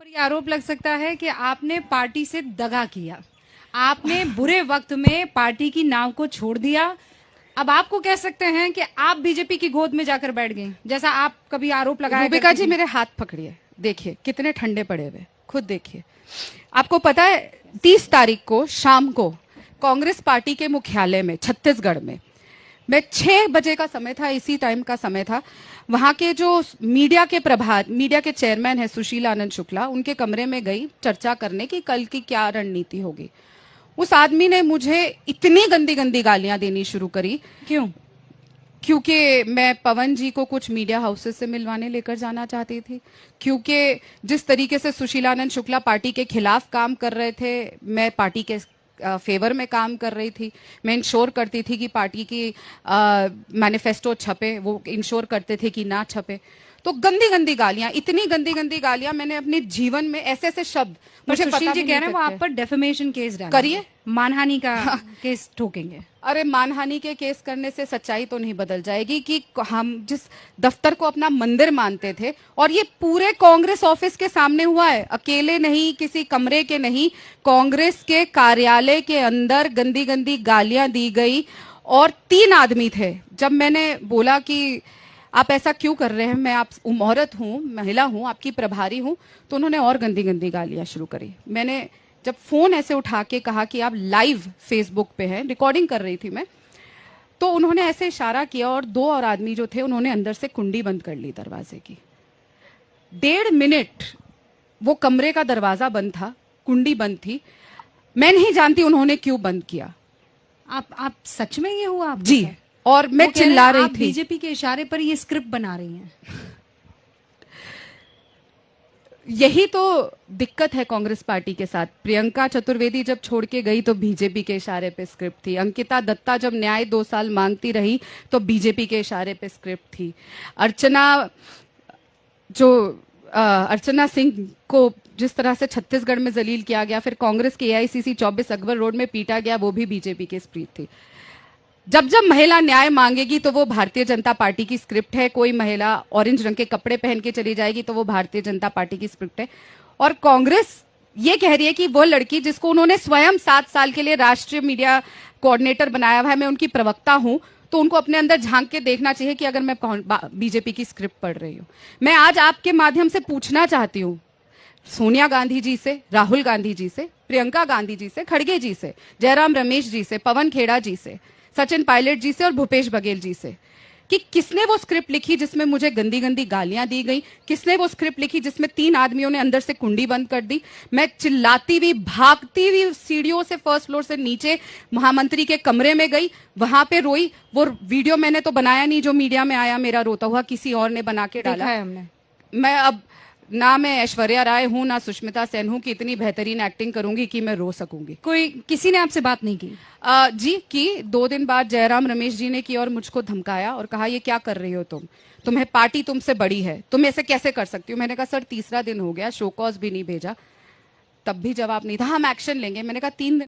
पर ये आरोप लग सकता है कि आपने पार्टी से दगा किया। आपने बुरे वक्त में पार्टी की नाव को छोड़ दिया। अब आपको कह सकते हैं कि आप बीजेपी की गोद में जाकर बैठ गई, जैसा आप कभी आरोप लगाया रूबिका करती जी थी। मेरे हाथ पकड़िए, देखिए कितने ठंडे पड़े हुए, खुद देखिए। आपको पता है 30 तारीख को शाम को कांग्रेस पार्टी के मुख्यालय में छत्तीसगढ़ में मैं 6 बजे का समय था, इसी टाइम का समय था। वहां के जो मीडिया के चेयरमैन है सुशील आनंद शुक्ला, उनके कमरे में गई चर्चा करने की कल की क्या रणनीति होगी। उस आदमी ने मुझे इतनी गंदी गंदी गालियां देनी शुरू करी। क्यों? क्योंकि मैं पवन जी को कुछ मीडिया हाउसेस से मिलवाने लेकर जाना चाहती थी, क्योंकि जिस तरीके से सुशीलानंद शुक्ला पार्टी के खिलाफ काम कर रहे थे, मैं पार्टी के फेवर में काम कर रही थी। मैं इंश्योर करती थी कि पार्टी की मैनिफेस्टो छपे, वो इंश्योर करते थे कि ना छपे। तो गंदी गंदी गालियां, इतनी गंदी गंदी गालियां मैंने अपने जीवन में ऐसे ऐसे शब्द मुझे सुशील जी कह रहे हैं वो आप पर डेफेमेशन केस डालेंगे, करिए, मानहानि का केस ठोकेंगे। अरे मानहानि के केस करने से सच्चाई तो नहीं बदल जाएगी कि हम जिस दफ्तर को अपना मंदिर मानते थे, और ये पूरे कांग्रेस ऑफिस के सामने हुआ है, अकेले नहीं, किसी कमरे के नहीं, कांग्रेस के कार्यालय के अंदर गंदी गंदी गालियां दी गई। और 3 आदमी थे। जब मैंने बोला कि आप ऐसा क्यों कर रहे हैं, मैं आप औरत हूं, महिला हूं, आपकी प्रभारी हूं, तो उन्होंने और गंदी गंदी गालियां शुरू करी। मैंने जब फोन ऐसे उठा के कहा कि आप लाइव फेसबुक पे हैं, रिकॉर्डिंग कर रही थी मैं, तो उन्होंने ऐसे इशारा किया और 2 और आदमी जो थे उन्होंने अंदर से कुंडी बंद कर ली दरवाजे की। 1.5 मिनट वो कमरे का दरवाजा बंद था, कुंडी बंद थी। मैं नहीं जानती उन्होंने क्यों बंद किया। आप सच में ये हुआ? आप जी, और मैं चिल्ला रही थी। बीजेपी के इशारे पर ये स्क्रिप्ट बना रही हैं। यही तो दिक्कत है कांग्रेस पार्टी के साथ। प्रियंका चतुर्वेदी जब छोड़ के गई तो बीजेपी के इशारे पे स्क्रिप्ट थी। अंकिता दत्ता जब न्याय 2 साल मांगती रही तो बीजेपी के इशारे पे स्क्रिप्ट थी। अर्चना सिंह को जिस तरह से छत्तीसगढ़ में जलील किया गया, फिर कांग्रेस के एआईसीसी 24 अकबर रोड में पीटा गया, वो भी बीजेपी की स्क्रिप्ट थी। जब जब महिला न्याय मांगेगी तो वो भारतीय जनता पार्टी की स्क्रिप्ट है। कोई महिला ऑरेंज रंग के कपड़े पहन के चली जाएगी तो वो भारतीय जनता पार्टी की स्क्रिप्ट है। और कांग्रेस ये कह रही है कि वो लड़की जिसको उन्होंने स्वयं 7 साल के लिए राष्ट्रीय मीडिया कोऑर्डिनेटर बनाया हुआ है, मैं उनकी प्रवक्ता हूं, तो उनको अपने अंदर झांक के देखना चाहिए कि अगर मैं बीजेपी की स्क्रिप्ट पढ़ रही हूं। मैं आज आपके माध्यम से पूछना चाहती हूं सोनिया गांधी जी से, राहुल गांधी जी से, प्रियंका गांधी जी से, खड़गे जी से, जयराम रमेश जी से, पवन खेड़ा जी से, सचिन पायलट जी से और भूपेश बघेल जी से, कि किसने वो स्क्रिप्ट लिखी जिसमें मुझे गंदी गंदी गालियां दी गई। किसने वो स्क्रिप्ट लिखी जिसमें 3 आदमियों ने अंदर से कुंडी बंद कर दी। मैं चिल्लाती हुई, भागती हुई सीढ़ियों से फर्स्ट फ्लोर से नीचे महामंत्री के कमरे में गई, वहां पे रोई। वो वीडियो मैंने तो बनाया नहीं जो मीडिया में आया मेरा रोता हुआ, किसी और ने बना के डाला है हमने। मैं अब ना मैं ऐश्वर्या राय हूं ना सुष्मिता सेन हूं कि इतनी बेहतरीन एक्टिंग करूंगी कि मैं रो सकूंगी। किसी ने आपसे बात नहीं की? जी की 2 दिन बाद जयराम रमेश जी ने की और मुझको धमकाया और कहा ये क्या कर रही हो तुम्हें पार्टी तुमसे बड़ी है, तुम ऐसे कैसे कर सकती हो। मैंने कहा सर 3रा दिन हो गया, शो कॉज भी नहीं भेजा, तब भी जवाब नहीं था। हम एक्शन लेंगे। मैंने कहा 3 दिन